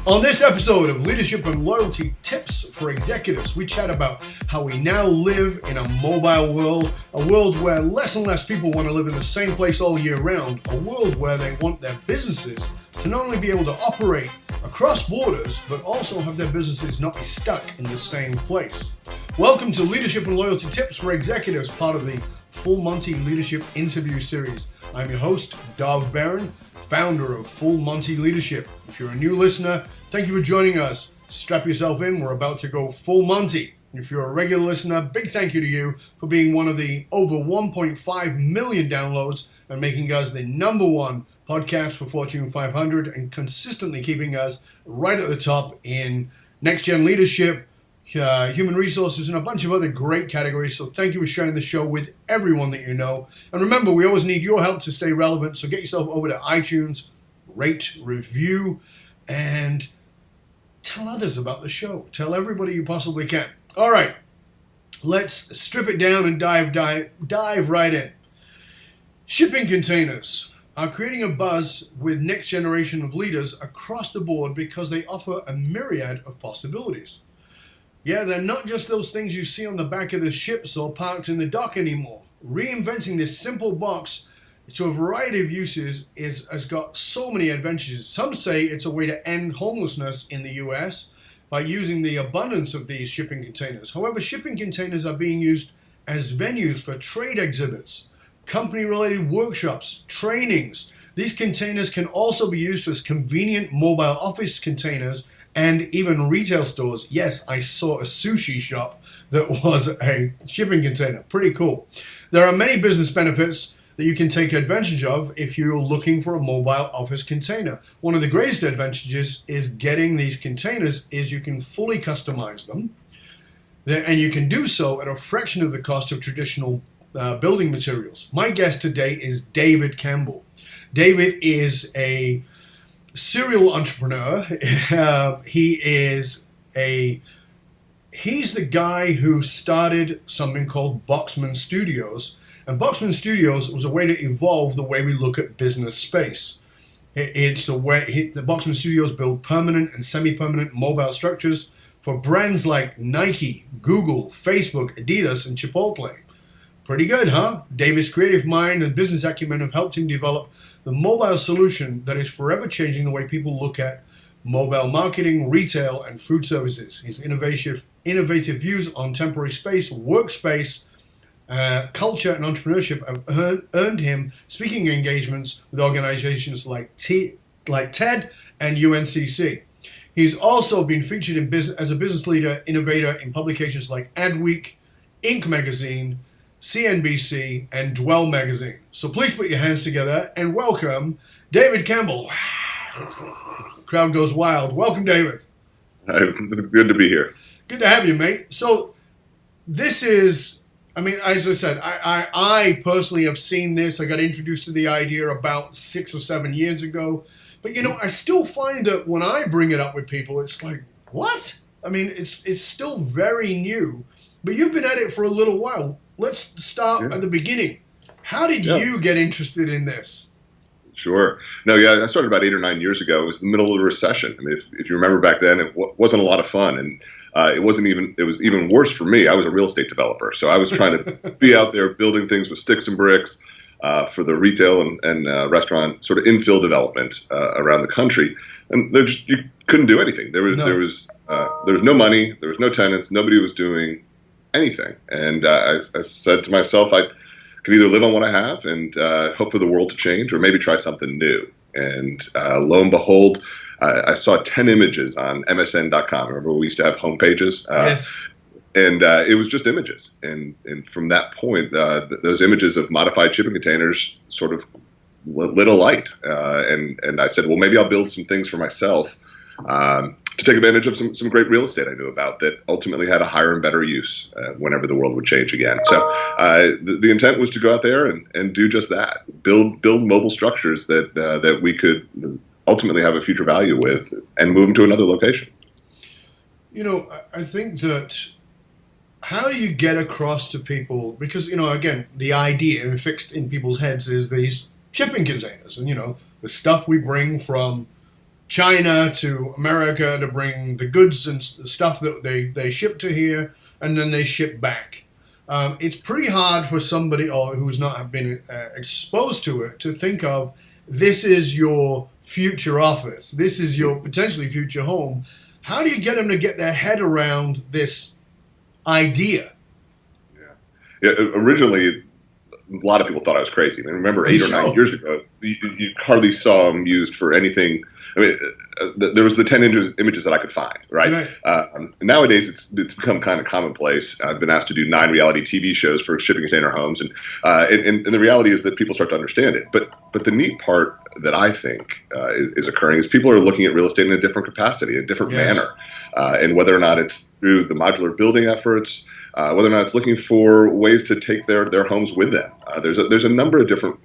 On this episode of Leadership and Loyalty Tips for Executives, we chat about how we now live in a mobile world, a world where less and less people want to live in the same place all year round, a world where they want their businesses to not only be able to operate across borders, but also have their businesses not be stuck in the same place. Welcome to Leadership and Loyalty Tips for Executives, part of the Full Monty Leadership Interview Series. I'm your host, Dov Barron, founder of Full Monty Leadership. If you're a new listener, thank you for joining us. Strap yourself in, we're about to go full Monty. If you're a regular listener, big thank you to you for being one of the over 1.5 million downloads and making us the number one podcast for Fortune 500 and consistently keeping us right at the top in next-gen leadership, human resources, and a bunch of other great categories. So thank you for sharing the show with everyone that you know. And remember, we always need your help to stay relevant. So get yourself over to iTunes, rate, review, and tell others about the show. Tell everybody you possibly can. All right, let's strip it down and dive right in. Shipping containers are creating a buzz with next generation of leaders across the board because they offer a myriad of possibilities. Yeah, they're not just those things you see on the back of the ships or parked in the dock anymore. Reinventing this simple box to a variety of uses has got so many advantages. Some say it's a way to end homelessness in the US by using the abundance of these shipping containers. However, shipping containers are being used as venues for trade exhibits, company-related workshops, trainings. These containers can also be used as convenient mobile office containers and even retail stores. Yes, I saw a sushi shop that was a shipping container. Pretty cool. There are many business benefits that you can take advantage of if you're looking for a mobile office container. One of the greatest advantages is getting these containers is you can fully customize them, and you can do so at a fraction of the cost of traditional building materials. My guest today is David Campbell. David is a serial entrepreneur. He's the guy who started something called Boxman Studios. And Boxman Studios was a way to evolve the way we look at business space. It's a way the Boxman Studios build permanent and semi-permanent mobile structures for brands like Nike, Google, Facebook, Adidas, and Chipotle. Pretty good, huh? David's creative mind and business acumen have helped him develop the mobile solution that is forever changing the way people look at mobile marketing, retail, and food services. His innovative views on temporary space, workspace, culture, and entrepreneurship have earned him speaking engagements with organizations like TED and UNCC. He's also been featured as a business leader, innovator in publications like ADWEEK, Inc. magazine, CNBC, and Dwell magazine. So please put your hands together and welcome David Campbell. Crowd goes wild. Welcome, David. Good to be here. Good to have you, mate. So this is, as I said, I personally have seen this. I got introduced to the idea about 6 or 7 years ago. But, I still find that when I bring it up with people, it's like, what? It's still very new. But you've been at it for a little while. Let's start at the beginning. How did you get interested in this? Sure. I started about 8 or 9 years ago. It was the middle of the recession. If you remember back then, it wasn't a lot of fun. And it was even worse for me. I was a real estate developer. So I was trying to be out there building things with sticks and bricks for the retail and restaurant sort of infill development around the country. And you couldn't do anything. There was no money. There was no tenants. Nobody was doing anything. And I said to myself, I could either live on what I have and hope for the world to change, or maybe try something new. And lo and behold, I saw 10 images on MSN.com. Remember, we used to have homepages? Yes. And it was just images. And from that point, those images of modified shipping containers sort of lit a light. And I said, well, maybe I'll build some things for myself to take advantage of some great real estate I knew about that ultimately had a higher and better use whenever the world would change again. So the intent was to go out there and do just that, build mobile structures that we could ultimately have a future value with and move them to another location. I think that how do you get across to people, because, again, the idea fixed in people's heads is these shipping containers and, the stuff we bring from China to America to bring the goods and stuff that they ship to here, and then they ship back. It's pretty hard for somebody who's not been exposed to it to think of this is your future office. This is your potentially future home. How do you get them to get their head around this idea? Yeah. Originally, a lot of people thought I was crazy. I remember 8 or 9 years ago, you hardly saw them used for anything. I mean, there was the 10 images that I could find, right? Nowadays, it's become kind of commonplace. I've been asked to do 9 reality TV shows for shipping container homes, and the reality is that people start to understand it. But the neat part that I think is occurring is people are looking at real estate in a different capacity, a different manner, and whether or not it's through the modular building efforts, whether or not it's looking for ways to take their homes with them. There's a number of different,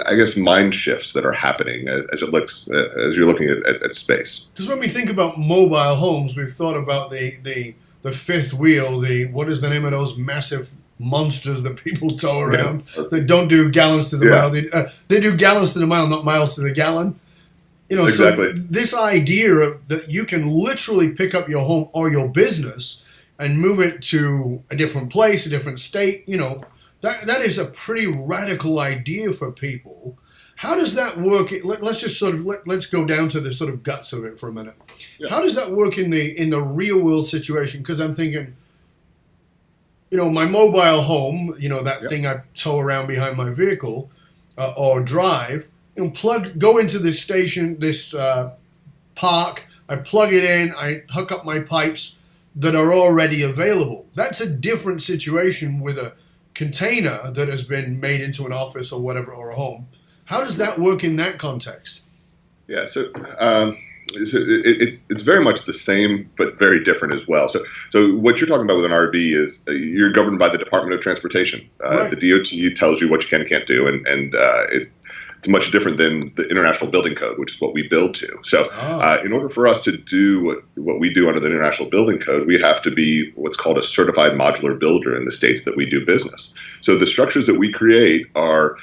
I guess, mind shifts that are happening as you're looking at space. Because when we think about mobile homes, we've thought about the fifth wheel. What is the name of those massive monsters that people tow around? They don't do gallons to the mile. They do gallons to the mile, not miles to the gallon. Exactly. So this idea of that you can literally pick up your home or your business and move it to a different place, a different state, that is a pretty radical idea for people. How does that work? Let's just let's go down to the sort of guts of it for a minute. Yeah. How does that work in the real world situation? Because I'm thinking, my mobile home, that thing I tow around behind my vehicle or drive, go into this station, this park, I plug it in, I hook up my pipes that are already available. That's a different situation with a container that has been made into an office or whatever, or a home. How does that work in that context? Yeah, so it's very much the same, but very different as well. So what you're talking about with an RV is you're governed by the Department of Transportation. Right. The DOT tells you what you can and can't do, and it's much different than the International Building Code, which is what we build to. So in order for us to do what we do under the International Building Code, we have to be what's called a certified modular builder in the states that we do business. So the structures that we create are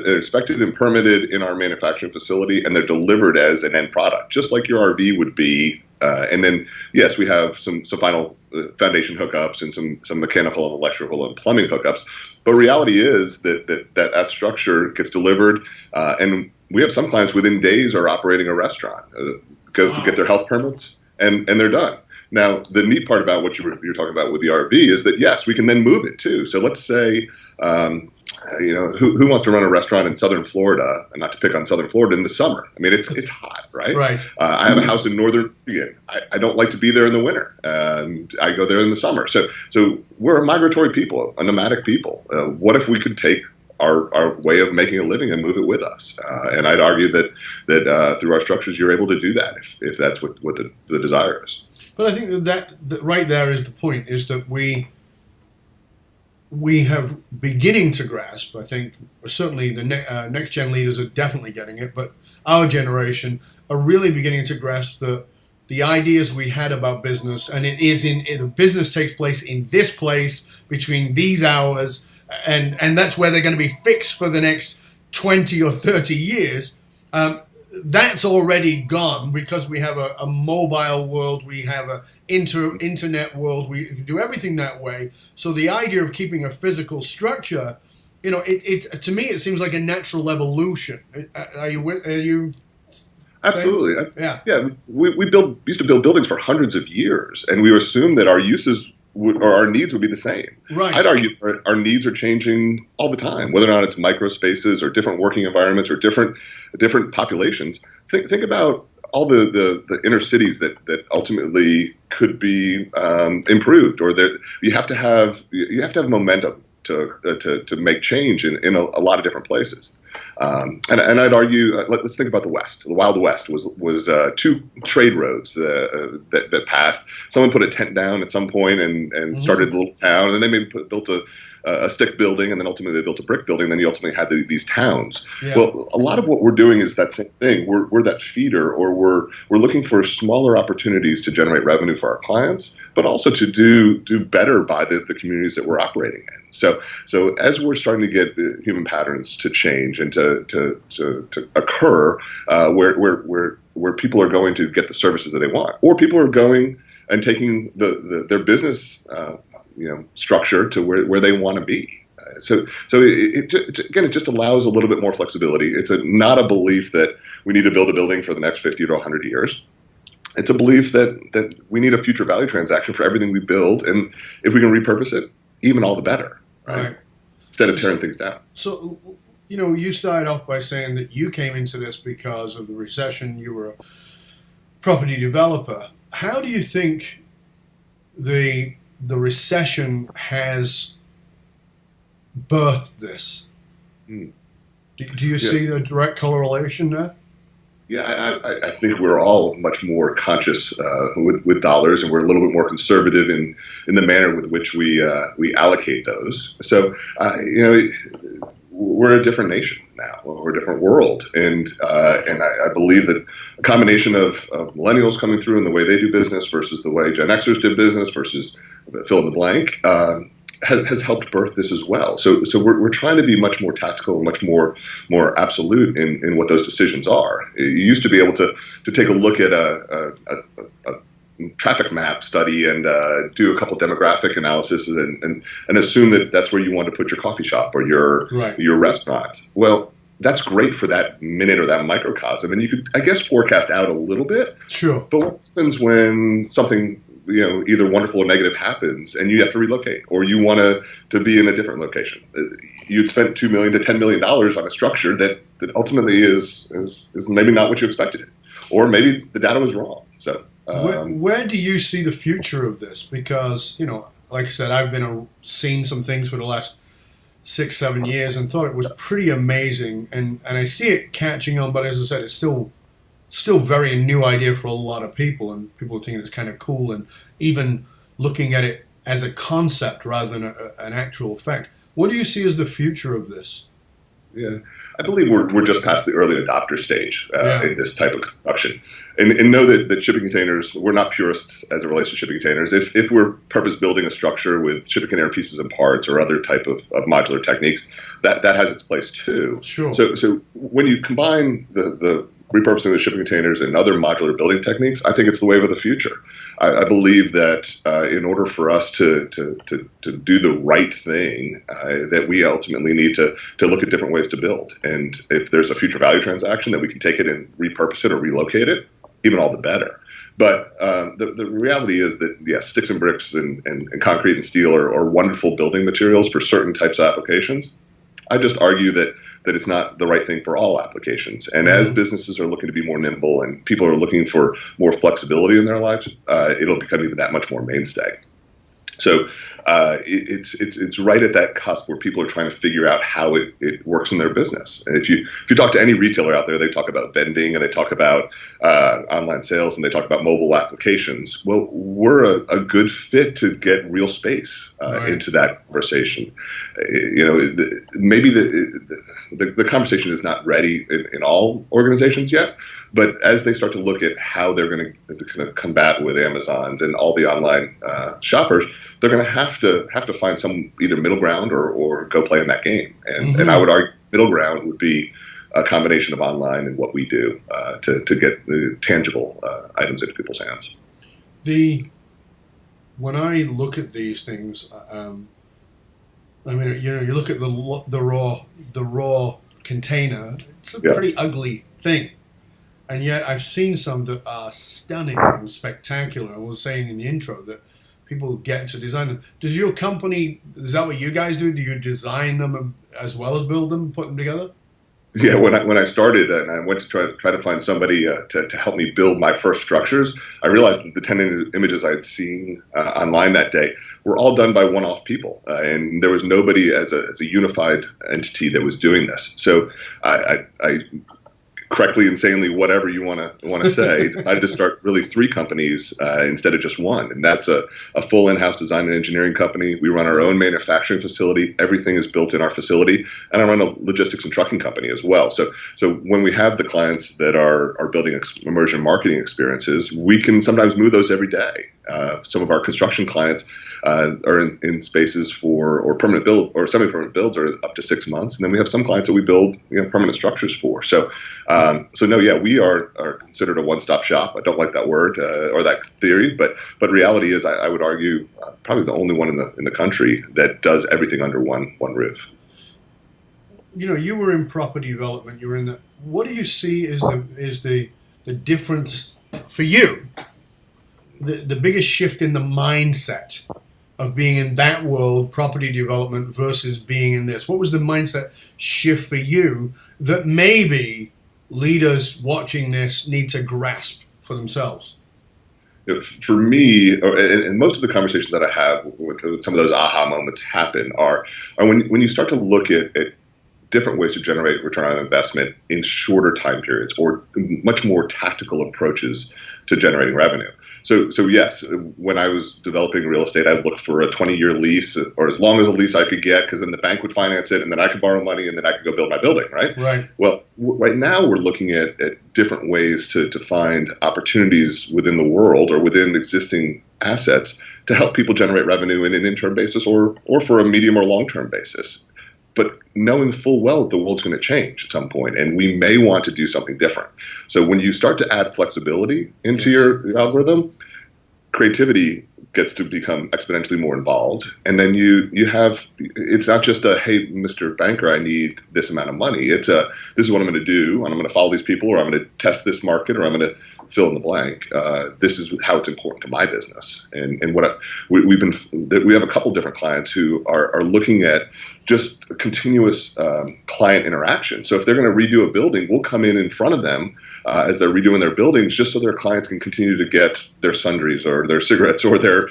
inspected and permitted in our manufacturing facility, and they're delivered as an end product, just like your RV would be. And then, yes, we have some final foundation hookups and some mechanical and electrical and plumbing hookups. But reality is that structure gets delivered, and we have some clients within days are operating a restaurant, go get their health permits, and they're done. Now, the neat part about what you're talking about with the RV is that, yes, we can then move it too. So let's say, who wants to run a restaurant in Southern Florida, and not to pick on Southern Florida, in the summer? I mean, it's hot, right? Right. I have a house in Northern Michigan. I don't like to be there in the winter, and I go there in the summer. So we're a migratory people, a nomadic people. What if we could take our way of making a living and move it with us? And I'd argue that through our structures, you're able to do that if that's what the desire is. But I think that right there is the point, is that we have beginning to grasp, I think, certainly the next gen leaders are definitely getting it, but our generation are really beginning to grasp the ideas we had about business, and business takes place in this place between these hours, and that's where they're going to be fixed for the next 20 or 30 years. That's already gone because we have a mobile world, we have an internet world, we do everything that way. So the idea of keeping a physical structure, to me, it seems like a natural evolution. Are you Absolutely. Yeah. We used to build buildings for hundreds of years, and we assumed that our uses or our needs would be the same. Right. I'd argue our needs are changing all the time, whether or not it's micro spaces or different working environments or different populations. Think about all the inner cities that ultimately could be improved, or you have to have momentum to make change in a lot of different places. And I'd argue, let's think about the West. The Wild West was 2 trade roads that passed. Someone put a tent down at some point and started a little town, and then they maybe built a stick building, and then ultimately they built a brick building. Then you ultimately had these towns. Yeah. Well, a lot of what we're doing is that same thing. We're that feeder, or we're looking for smaller opportunities to generate revenue for our clients, but also to do better by the communities that we're operating in. So as we're starting to get the human patterns to change and to occur, where people are going to get the services that they want, or people are going and taking their business structure to where they want to be. So it just allows a little bit more flexibility. It's not a belief that we need to build a building for the next 50 to 100 years. It's a belief that we need a future value transaction for everything we build, and if we can repurpose it, even all the better, right? Instead of tearing things down. So, you started off by saying that you came into this because of the recession. You were a property developer. How do you think the recession has birthed this? Do you see the direct correlation there? Yeah, I think we're all much more conscious with dollars, and we're a little bit more conservative in the manner with which we allocate those. So, we're a different nation now. We're a different world, and I believe that a combination of millennials coming through and the way they do business versus the way Gen Xers did business versus fill in the blank has helped birth this as well. So we're trying to be much more tactical and much more absolute in what those decisions are. You used to be able to take a look at a traffic map study and do a couple demographic analysis and assume that that's where you want to put your coffee shop or your restaurant. Well, that's great for that minute or that microcosm, and you could, I guess, forecast out a little bit. Sure. But what happens when something either wonderful or negative happens, and you have to relocate, or you want to be in a different location? You'd spent $2 million to $10 million on a structure that ultimately is maybe not what you expected, or maybe the data was wrong. So. Where do you see the future of this? Because, like I said, I've seen some things for the last 6-7 years and thought it was pretty amazing. And I see it catching on, but as I said, it's still very new idea for a lot of people, and people are thinking it's kind of cool and even looking at it as a concept rather than an actual fact. What do you see as the future of this? Yeah, I believe we're just past the early adopter stage in this type of construction, and know that shipping containers, we're not purists as it relates to shipping containers. If we're purpose building a structure with shipping container pieces and parts or other type of modular techniques, that has its place too. Sure. So when you combine the repurposing the shipping containers and other modular building techniques, I think it's the wave of the future. I believe that in order for us to do the right thing, that we ultimately need to look at different ways to build. And if there's a future value transaction that we can take it and repurpose it or relocate it, even all the better. But the reality is that, yes, sticks and bricks and concrete and steel are wonderful building materials for certain types of applications. I just argue that it's not the right thing for all applications. And as businesses are looking to be more nimble and people are looking for more flexibility in their lives, it'll become even that much more mainstay. So it's right at that cusp where people are trying to figure out how it works in their business. And if you talk to any retailer out there, they talk about vending and they talk about online sales and they talk about mobile applications. Well, we're a good fit to get real space into that conversation. Maybe the conversation is not ready in all organizations yet, but as they start to look at how they're going to combat with Amazons and all the online shoppers, they're going to have to find some either middle ground or go play in that game. And I would argue middle ground would be a combination of online and what we do to get the tangible items into people's hands. When I look at these things, you look at the raw container. It's a pretty ugly thing. And yet I've seen some that are stunning and spectacular. I was saying in the intro that people get to design them. Does your company, is that what you guys do? Do you design them as well as build them, put them together? Yeah, when I started and I went to try to find somebody to help me build my first structures, I realized that the 10 images I had seen online that day were all done by one-off people, and there was nobody as a unified entity that was doing this. So I correctly, insanely, whatever you want to say, decided to start really 3 companies instead of just one. And that's a full in-house design and engineering company. We run our own manufacturing facility. Everything is built in our facility. And I run a logistics and trucking company as well. So when we have the clients that are building immersion marketing experiences, we can sometimes move those every day. Some of our construction clients are in spaces or permanent build or semi-permanent builds are up to 6 months. And then we have some clients that we build permanent structures for. So we are considered a one-stop shop. I don't like that word or that theory, but reality is I would argue probably the only one in the country that does everything under one roof. You were in property development. You were in the. What do you see is the difference for you? The biggest shift in the mindset of being in that world, property development, versus being in this. What was the mindset shift for you that maybe leaders watching this need to grasp for themselves? For me, and most of the conversations that I have with some of those aha moments happen are when you start to look at different ways to generate return on investment in shorter time periods or much more tactical approaches to generating revenue. So yes, when I was developing real estate, I looked for a 20-year lease or as long as a lease I could get, because then the bank would finance it and then I could borrow money and then I could go build my building, right? Right. Well, right now we're looking at different ways to find opportunities within the world or within existing assets to help people generate revenue in an interim basis or for a medium or long-term basis. But knowing full well that the world's going to change at some point, and we may want to do something different. So when you start to add flexibility into your algorithm, creativity gets to become exponentially more involved. And then you have, it's not just a, hey, Mr. Banker, I need this amount of money. It's this is what I'm going to do, and I'm going to follow these people, or I'm going to test this market, or I'm going to fill in the blank. This is how it's important to my business. And what we have a couple different clients who are looking at just continuous client interaction. So if they're going to redo a building, we'll come in front of them as they're redoing their buildings, just so their clients can continue to get their sundries or their cigarettes or their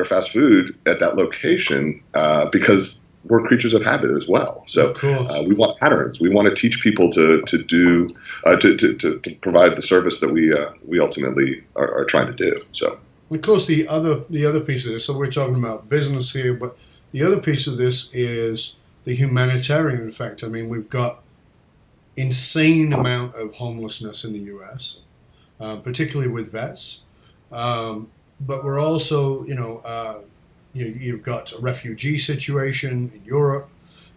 fast food at that location, because we're creatures of habit as well. So we want patterns. We want to teach people to provide the service that we ultimately are trying to do. So of course the other piece of this. So we're talking about business here, but the other piece of this is the humanitarian effect. I mean, we've got insane amount of homelessness in the U.S., particularly with vets. But we're also, you've got a refugee situation in Europe.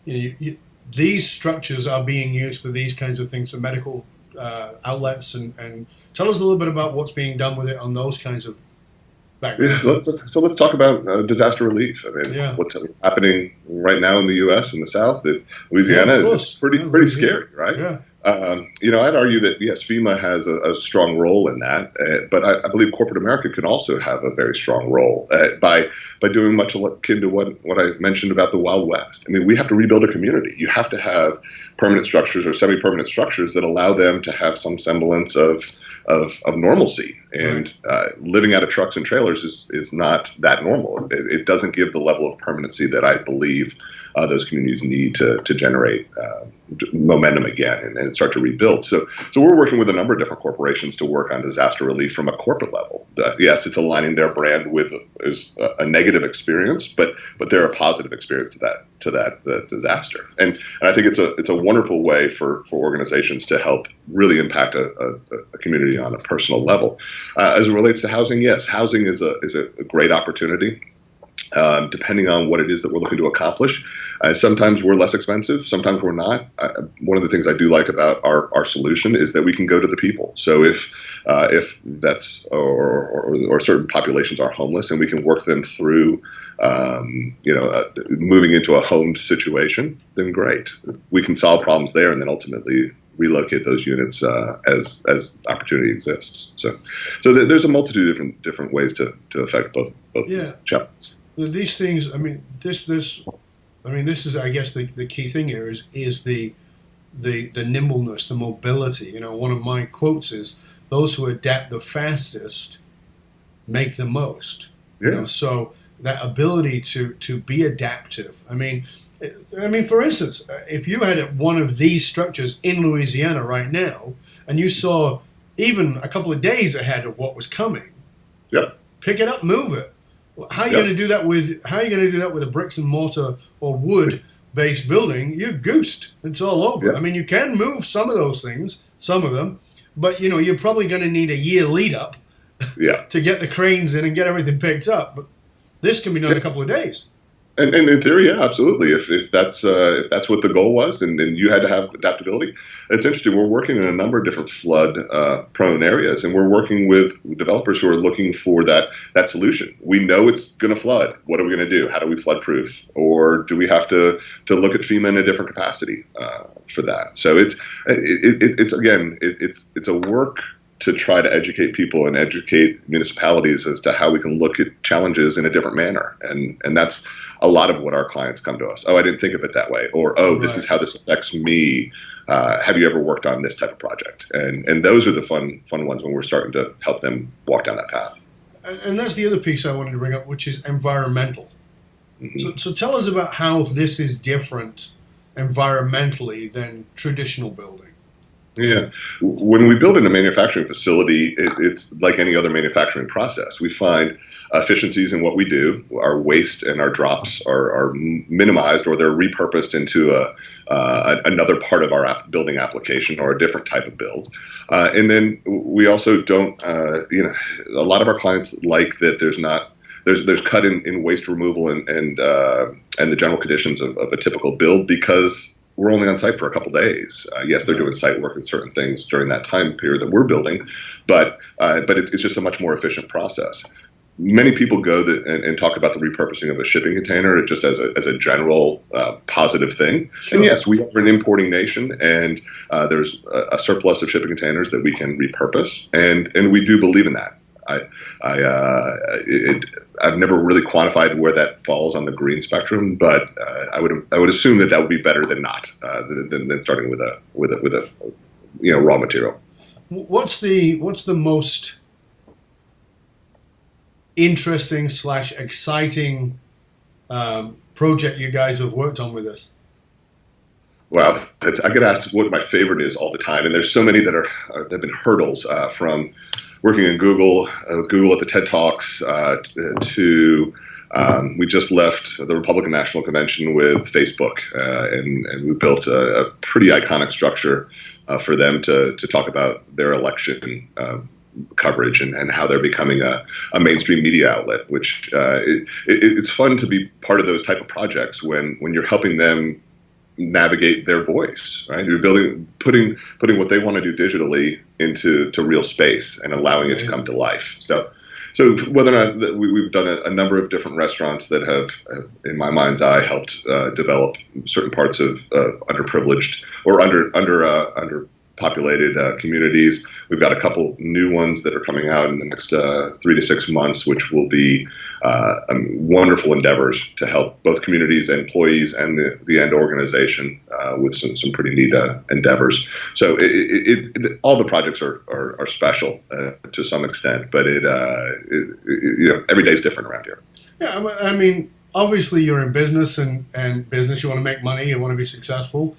These structures are being used for these kinds of things, for medical outlets. And tell us a little bit about what's being done with it on those kinds of backgrounds. So let's talk about disaster relief. I mean, what's happening right now in the U.S. in the South, that Louisiana is pretty scary, right? Yeah. I'd argue that, yes, FEMA has a strong role in that, but I believe corporate America can also have a very strong role by doing much akin to what I mentioned about the Wild West. I mean, we have to rebuild a community. You have to have permanent structures or semi-permanent structures that allow them to have some semblance of normalcy. And living out of trucks and trailers is not that normal. It doesn't give the level of permanency that I believe those communities need to generate momentum again and start to rebuild. So we're working with a number of different corporations to work on disaster relief from a corporate level. Yes, it's aligning their brand with a negative experience, but they're a positive experience to that disaster. And I think it's a wonderful way for organizations to help really impact a community on a personal level. As it relates to housing, yes, housing is a great opportunity. Depending on what it is that we're looking to accomplish. Sometimes we're less expensive, sometimes we're not. One of the things I do like about our solution is that we can go to the people. So if vets or certain populations are homeless, and we can work them through moving into a homed situation, then great. We can solve problems there and then ultimately relocate those units as opportunity exists. So there's a multitude of different ways to affect both challenges. These things, I mean, this is, I guess, the key thing here is the nimbleness, the mobility. One of my quotes is, "Those who adapt the fastest make the most." Yeah. So that ability to be adaptive. I mean, I mean, for instance, if you had one of these structures in Louisiana right now, and you saw even a couple of days ahead of what was coming, Yep. pick it up, move it. How are you Yep. going to do that with? How are you going to do that with a bricks and mortar or wood-based building? You're goosed. It's all over. Yep. I mean, you can move some of those things, some of them, but you're probably going to need a year lead up Yeah. to get the cranes in and get everything picked up. But this can be done in a couple of days. And in theory, yeah, absolutely. If that's what the goal was, and you had to have adaptability, it's interesting. We're working in a number of different flood prone areas, and we're working with developers who are looking for that solution. We know it's going to flood. What are we going to do? How do we flood proof? Or do we have to look at FEMA in a different capacity for that? So it's a work to try to educate people and educate municipalities as to how we can look at challenges in a different manner. And that's a lot of what our clients come to us. Oh, I didn't think of it that way. Or, oh, this is how this affects me. Have you ever worked on this type of project? And those are the fun ones when we're starting to help them walk down that path. And that's the other piece I wanted to bring up, which is environmental. Mm-hmm. So tell us about how this is different environmentally than traditional building. Yeah. When we build in a manufacturing facility, it's like any other manufacturing process. We find efficiencies in what we do. Our waste and our drops are minimized, or they're repurposed into another part of our building application or a different type of build. And then we also don't, a lot of our clients like that there's cut in waste removal and the general conditions of a typical build, because we're only on site for a couple days. Yes, they're doing site work and certain things during that time period that we're building, but it's just a much more efficient process. Many people go and talk about the repurposing of a shipping container just as a general positive thing. Sure. And yes, we are an importing nation, and there's a surplus of shipping containers that we can repurpose, and we do believe in that. I've never really quantified where that falls on the green spectrum, but I would assume that would be better than not, than starting with a raw material. What's the most interesting / exciting project you guys have worked on with this? Well, I get asked what my favorite is all the time, and there's so many that have been hurdles from working in Google at the TED Talks, to we just left the Republican National Convention with Facebook, and we built a pretty iconic structure for them to talk about their election coverage and how they're becoming a mainstream media outlet, which it's fun to be part of those type of projects when you're helping them navigate their voice, right? You're putting what they want to do digitally into real space and allowing it to come to life. So whether or not we've done a number of different restaurants that have, in my mind's eye, helped develop certain parts of underprivileged or underpopulated communities. We've got a couple new ones that are coming out in the next 3 to 6 months, which will be wonderful endeavors to help both communities, employees, and the end organization with some pretty neat endeavors. So all the projects are special to some extent, but every day is different around here. Yeah, I mean, obviously you're in business, and business, you want to make money, you want to be successful.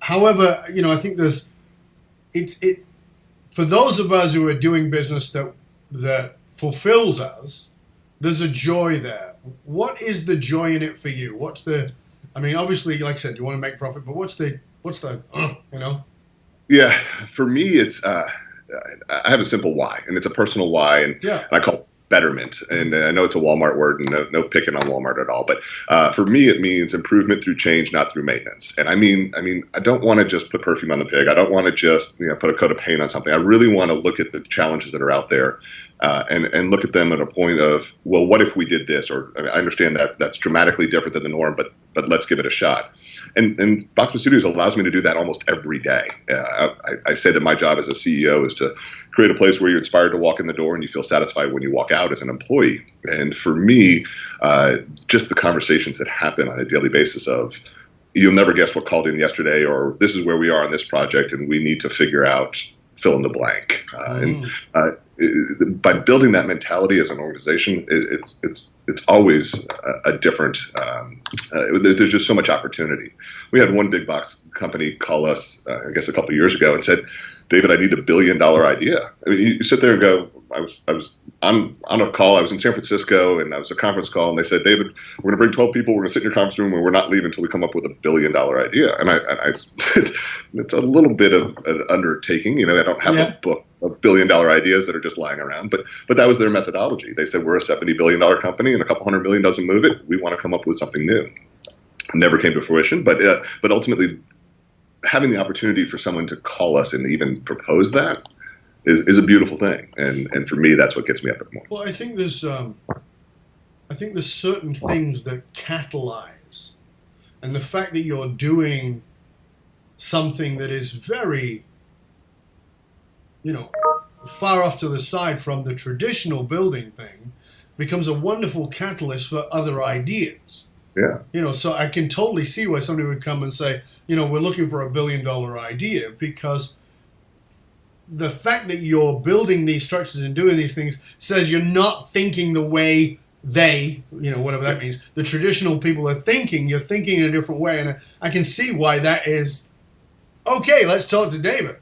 However, I think it for those of us who are doing business that fulfills us, there's a joy there. What is the joy in it for you? Obviously, like I said, you want to make profit, but what's the Yeah, for me, it's I have a simple why, and it's a personal why, and I call it betterment. And I know it's a Walmart word, and no picking on Walmart at all, but for me, it means improvement through change, not through maintenance. And I mean, I don't want to just put perfume on the pig. I don't want to just put a coat of paint on something. I really want to look at the challenges that are out there, and look at them at a point of, well, what if we did this? Or I understand that that's dramatically different than the norm, but let's give it a shot. And Boxman Studios allows me to do that almost every day. I say that my job as a CEO is to create a place where you're inspired to walk in the door and you feel satisfied when you walk out as an employee. And for me, just the conversations that happen on a daily basis of, you'll never guess what called in yesterday, or this is where we are on this project and we need to figure out fill in the blank. by building that mentality as an organization, it's always a different. There's just so much opportunity. We had one big box company call us, I guess, a couple of years ago and said, "David, I need $1 billion idea." I mean, you sit there and go, I was on a call. I was in San Francisco, and I was a conference call, and they said, "David, we're going to bring 12 people. We're going to sit in your conference room, and we're not leaving until we come up with $1 billion idea." And I it's a little bit of an undertaking. I don't have a book of $1 billion ideas that are just lying around, but that was their methodology. They said, "We're a $70 billion company, and a couple $100 million doesn't move it. We want to come up with something new." Never came to fruition, but ultimately, having the opportunity for someone to call us and even propose that is a beautiful thing, and for me, that's what gets me up in the morning. Well, I think there's certain things that catalyze, and the fact that you're doing something that is very, far off to the side from the traditional building thing becomes a wonderful catalyst for other ideas. Yeah. So I can totally see why somebody would come and say, we're looking for $1 billion idea, because the fact that you're building these structures and doing these things says you're not thinking the way they, whatever that means, the traditional people are thinking. You're thinking in a different way. And I can see why that is, okay, let's talk to David.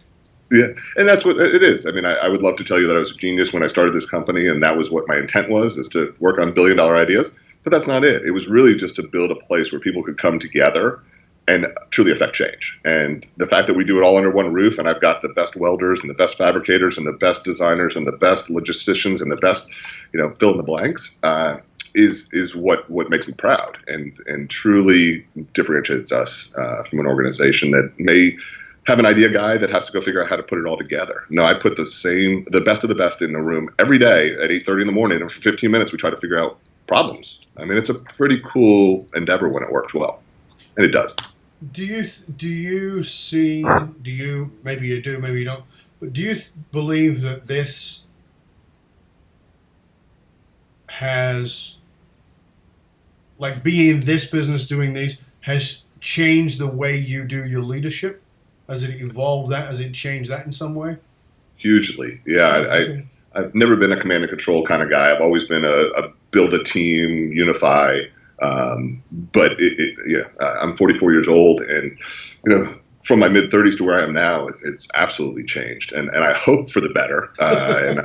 Yeah, and that's what it is. I mean, I would love to tell you that I was a genius when I started this company, and that was what my intent was, is to work on $1 billion ideas. But that's not it. It was really just to build a place where people could come together and truly affect change. And the fact that we do it all under one roof, and I've got the best welders and the best fabricators and the best designers and the best logisticians and the best, fill in the blanks, is what makes me proud and truly differentiates us from an organization that may have an idea guy that has to go figure out how to put it all together. No, I put the best of the best in the room every day at 8:30 in the morning, and for 15 minutes we try to figure out problems. I mean, it's a pretty cool endeavor when it works well, and it does. Do you maybe you do, maybe you don't, but do you believe that this has, like being in this business, doing these, has changed the way you do your leadership? Has it evolved that? Has it changed that in some way? Hugely, yeah. I've never been a command and control kind of guy. I've always been a build a team, unify. But I'm 44 years old, and from my mid 30s to where I am now, it's absolutely changed, and I hope for the better. And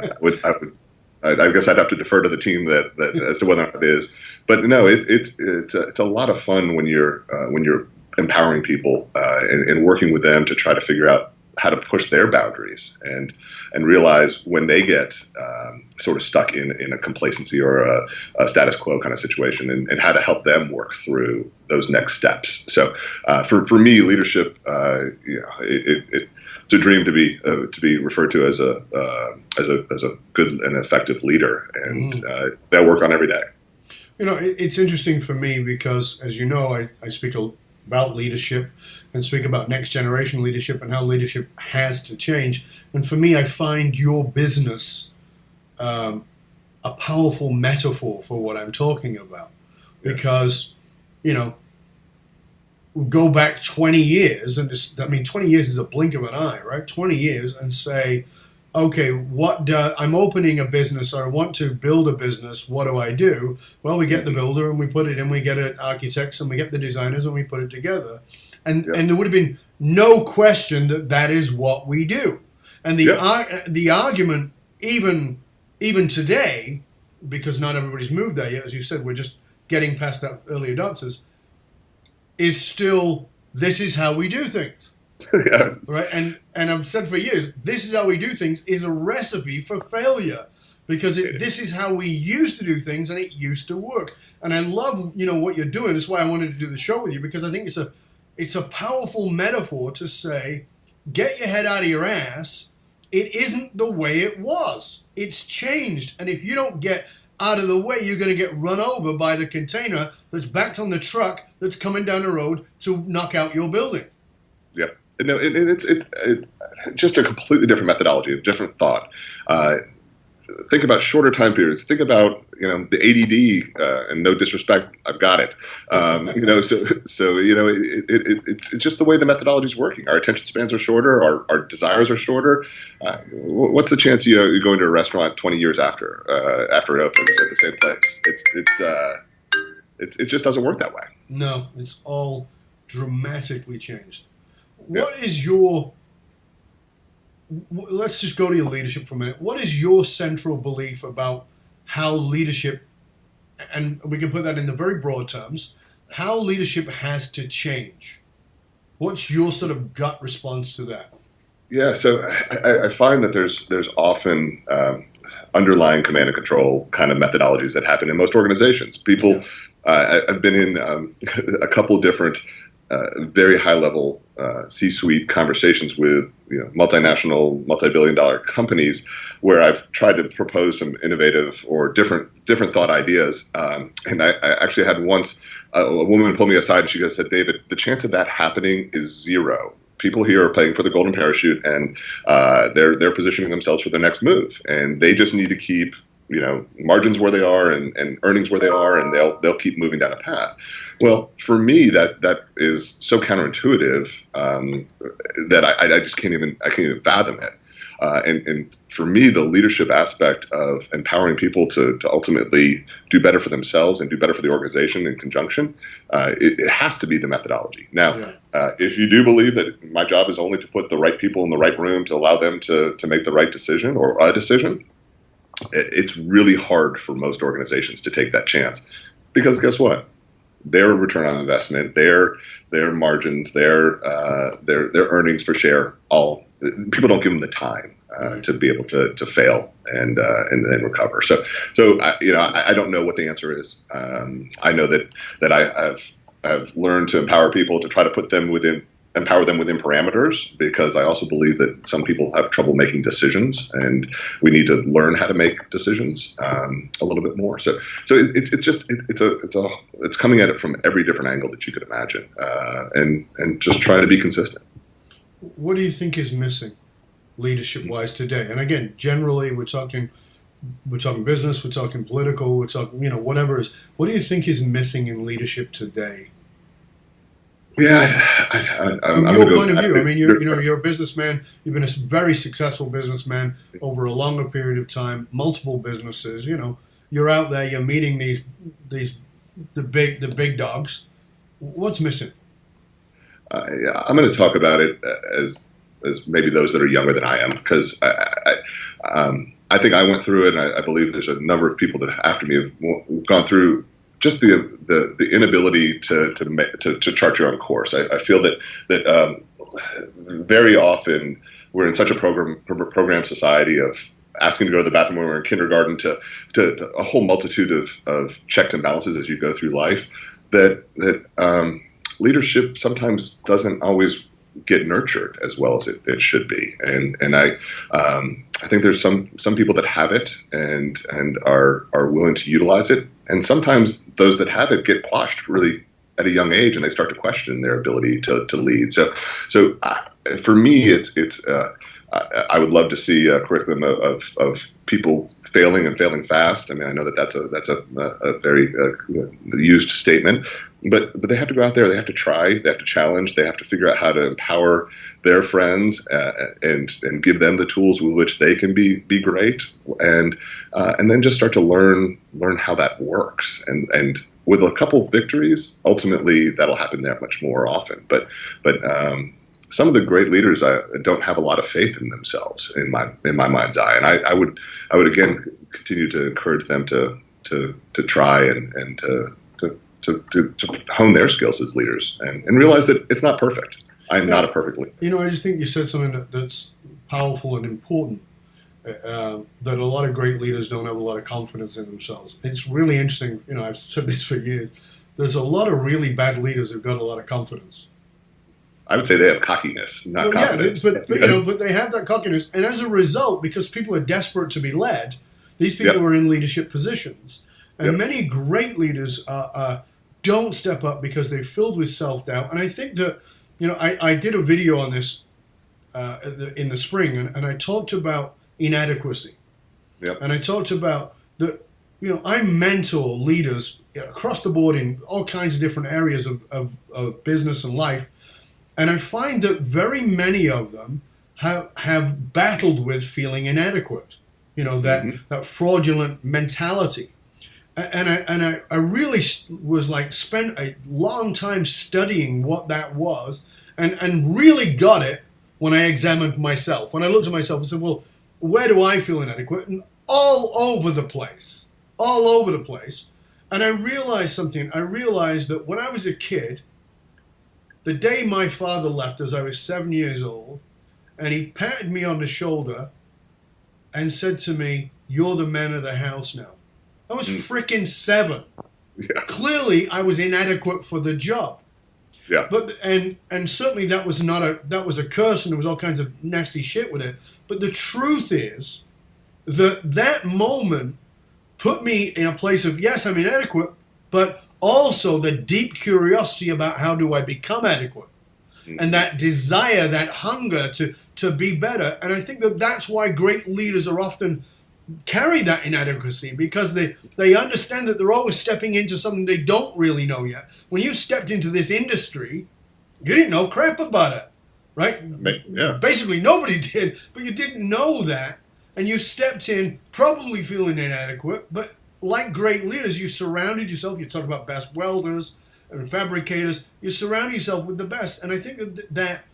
I guess I'd have to defer to the team that as to whether or not it is. But no, it's a lot of fun when you're empowering people and working with them to try to figure out how to push their boundaries and realize when they get sort of stuck in a complacency or a status quo kind of situation, and how to help them work through those next steps. So for me, leadership, it's a dream to be referred to as a good and effective leader, and that I work on every day. It's interesting for me because, as you know, I speak about leadership and speak about next generation leadership and how leadership has to change. And for me, I find your business a powerful metaphor for what I'm talking about. Because, we go back 20 years, and 20 years is a blink of an eye, right? 20 years, and say, okay, I'm opening a business, or I want to build a business. What do I do? Well, we get the builder and we put it in. We get architects and we get the designers and we put it together. And there would have been no question that is what we do. And the argument, even today, because not everybody's moved there yet, as you said, we're just getting past that early adopters, is still, this is how we do things. Yes. Right, and I've said for years, this is how we do things is a recipe for failure, because this is how we used to do things, and it used to work. And I love what you're doing. That's why I wanted to do the show with you, because I think it's a powerful metaphor to say, get your head out of your ass. It isn't the way it was. It's changed, and if you don't get out of the way, you're going to get run over by the container that's backed on the truck that's coming down the road to knock out your building. Yeah. No, it's just a completely different methodology, a different thought. think about shorter time periods. Think about the ADD, and no disrespect, I've got it. It's just the way the methodology is working. Our attention spans are shorter. Our desires are shorter. What's the chance you go into a restaurant 20 years after it opens at the same place? It just doesn't work that way. No, it's all dramatically changed. Yeah. What is your, let's just go to your leadership for a minute. What is your central belief about how leadership, and we can put that in the very broad terms, how leadership has to change? What's your sort of gut response to that? Yeah, so I find that there's often underlying command and control kind of methodologies that happen in most organizations. People, I've been in a couple of different very high-level C-suite conversations with multinational, multi-billion-dollar companies where I've tried to propose some innovative or different thought ideas. And I actually had once a woman pull me aside and she said, "David, the chance of that happening is zero. People here are paying for the golden parachute, and they're positioning themselves for their next move, and they just need to keep margins where they are and earnings where they are, and they'll keep moving down a path." Well, for me, that is so counterintuitive that I just can't even fathom it. And for me, the leadership aspect of empowering people to ultimately do better for themselves and do better for the organization in conjunction, it has to be the methodology. Now, if you do believe that my job is only to put the right people in the right room to allow them to make the right decision or a decision, it's really hard for most organizations to take that chance, because guess what? Their return on investment, their margins, their earnings per share, people don't give them the time to be able to fail and then recover. So I don't know what the answer is. I know that I've learned to empower people to try to empower them within parameters, because I also believe that some people have trouble making decisions, and we need to learn how to make decisions a little bit more. So it's coming at it from every different angle that you could imagine, and just trying to be consistent. What do you think is missing leadership-wise today? And again, generally, we're talking business, we're talking political, we're talking whatever is. What do you think is missing in leadership today? Yeah, from your point of view, I mean, you're a businessman. You've been a very successful businessman over a longer period of time, multiple businesses. You're out there, you're meeting the big dogs. What's missing? I'm going to talk about it as maybe those that are younger than I am, because I think I went through it, and I believe there's a number of people that after me have gone through just the inability to chart your own course. I feel that very often we're in such a program society of asking to go to the bathroom when we're in kindergarten to a whole multitude of checks and balances as you go through life, that leadership sometimes doesn't always get nurtured as well as it should be. And I think there's some people that have it and are willing to utilize it. And sometimes those that have it get quashed really at a young age, and they start to question their ability to lead. So for me, I would love to see a curriculum of people failing and failing fast. I mean, I know that's a very used statement, but they have to go out there. They have to try. They have to challenge. They have to figure out how to empower their friends and give them the tools with which they can be great, and then just start to learn how that works. And with a couple of victories, ultimately that'll happen that much more often. But some of the great leaders don't have a lot of faith in themselves in my mind's eye, and I would again continue to encourage them to try and to hone their skills as leaders and realize that it's not perfect. I'm not a perfect leader. I just think you said something that's powerful and important. That a lot of great leaders don't have a lot of confidence in themselves. It's really interesting. I've said this for years. There's a lot of really bad leaders who've got a lot of confidence. I would say they have cockiness, not confidence. Yeah, but they have that cockiness, and as a result, because people are desperate to be led, these people are in leadership positions, and many great leaders don't step up because they're filled with self-doubt. And I think that I did a video on this in the spring, and I talked about inadequacy. Yep. And I talked about that, I mentor leaders across the board in all kinds of different areas of business and life. And I find that very many of them have battled with feeling inadequate, that fraudulent mentality. And I really was spent a long time studying what that was and really got it when I examined myself. When I looked at myself and said, well, where do I feel inadequate? And all over the place. And I realized something. I realized that when I was a kid, the day my father left as I was 7 years old, and he patted me on the shoulder and said to me, "You're the man of the house now." I was freaking 7. Yeah. Clearly, I was inadequate for the job. Yeah. But and certainly that was a curse, and there was all kinds of nasty shit with it. But the truth is that moment put me in a place of, yes, I'm inadequate, but also the deep curiosity about how do I become adequate, and that desire, that hunger to be better. And I think that's why great leaders are often carry that inadequacy, because they understand that they're always stepping into something they don't really know yet. When you stepped into this industry, you didn't know crap about it, right? Yeah. Basically, nobody did, but you didn't know that, and you stepped in probably feeling inadequate, but like great leaders, you surrounded yourself. You talk about best welders and fabricators. You surround yourself with the best, and I think that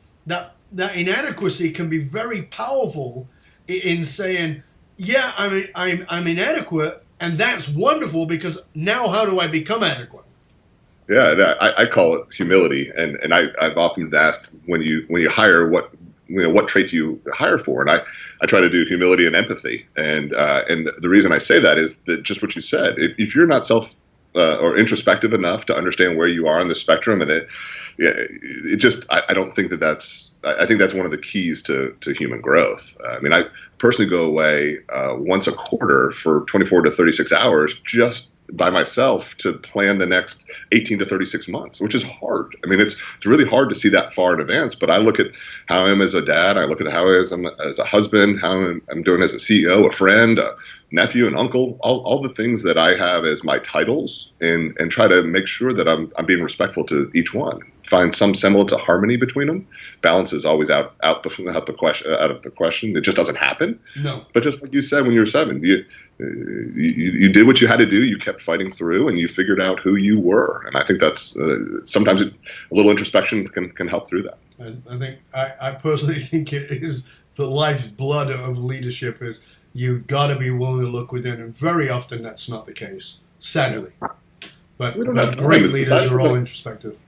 inadequacy can be very powerful in saying, yeah, I'm inadequate, and that's wonderful, because now how do I become adequate? Yeah, I call it humility, and I've often been asked when you hire what trait do you hire for, and I try to do humility and empathy, and the reason I say that is that just what you said. If you're not or introspective enough to understand where you are on the spectrum, and I don't think I think that's one of the keys to human growth. I mean, I personally go away once a quarter for 24 to 36 hours just by myself to plan the next 18 to 36 months, which is hard. I mean, it's really hard to see that far in advance, but I look at how I am as a dad, I look at how I am as a husband, how I'm doing as a CEO, a friend, a nephew, an uncle, all the things that I have as my titles, and try to make sure that I'm being respectful to each one. Find some semblance of harmony between them. Balance is always out of the question. It just doesn't happen. No. But just like you said, when you were 7, you did what you had to do. You kept fighting through, and you figured out who you were. And I think that's sometimes a little introspection can help through that. I think I personally think it is the life's blood of leadership. Is you got to be willing to look within, and very often that's not the case, sadly. But great leaders are all introspective.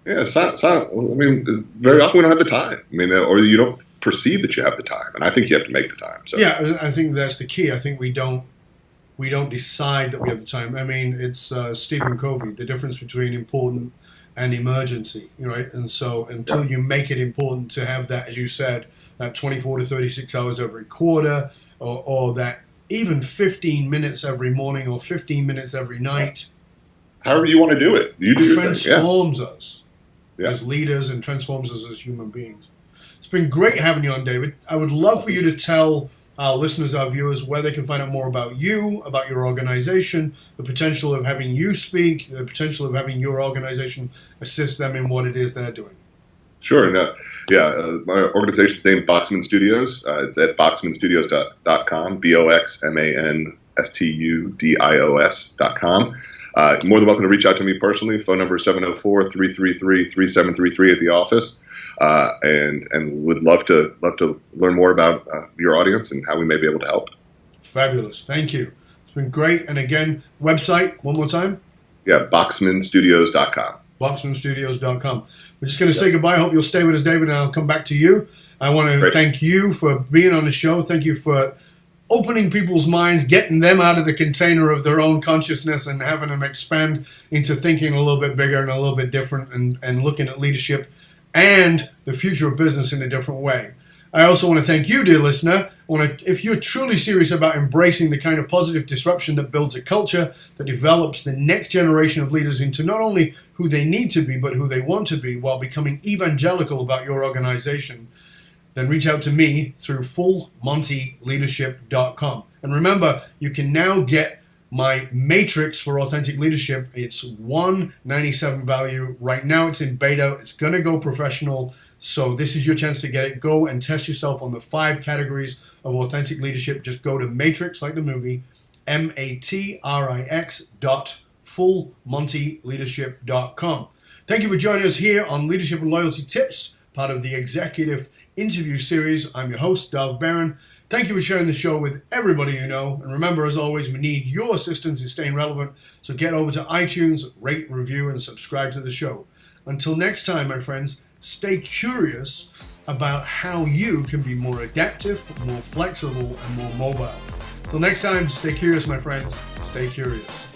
Yeah, I mean, very often we don't have the time. I mean, or you don't perceive that you have the time, and I think you have to make the time. So. Yeah, I think that's the key. I think we don't decide that we have the time. I mean, it's Stephen Covey, the difference between important and emergency, right? And so until you make it important to have that, as you said, that 24 to 36 hours every quarter, or that even 15 minutes every morning or 15 minutes every night. However you want to do it. You do transforms us as leaders and transforms us as human beings. It's been great having you on, David. I would love for you to tell our listeners, our viewers, where they can find out more about you, about your organization, the potential of having you speak, the potential of having your organization assist them in what it is they're doing. Sure. My organization's named Boxman Studios. It's at boxmanstudios.com, BOXMANSTUDIOS.com. More than welcome to reach out to me personally. Phone number is 704-333-3733 at the office. And would love to learn more about your audience and how we may be able to help. Fabulous. Thank you. It's been great. And again, website, one more time? Yeah, boxmanstudios.com. Boxmanstudios.com. We're just going to say goodbye. I hope you'll stay with us, David, and I'll come back to you. I want to thank you for being on the show. Thank you for opening people's minds, getting them out of the container of their own consciousness and having them expand into thinking a little bit bigger and a little bit different, and looking at leadership and the future of business in a different way. I also want to thank you, dear listener. If you're truly serious about embracing the kind of positive disruption that builds a culture that develops the next generation of leaders into not only who they need to be, but who they want to be, while becoming evangelical about your organization, then reach out to me through fullmontyleadership.com. And remember, you can now get my matrix for authentic leadership. It's $197 value. Right now it's in beta. It's going to go professional. So this is your chance to get it. Go and test yourself on the 5 categories of authentic leadership. Just go to Matrix, like the movie, matrix.fullmontyleadership.com. Thank you for joining us here on Leadership and Loyalty Tips, part of the Executive Interview Series. I'm your host, Dov Barron. Thank you for sharing the show with everybody you know. And remember, as always, we need your assistance in staying relevant. So get over to iTunes, rate, review, and subscribe to the show. Until next time, my friends, stay curious about how you can be more adaptive, more flexible, and more mobile. Till next time, stay curious, my friends. Stay curious.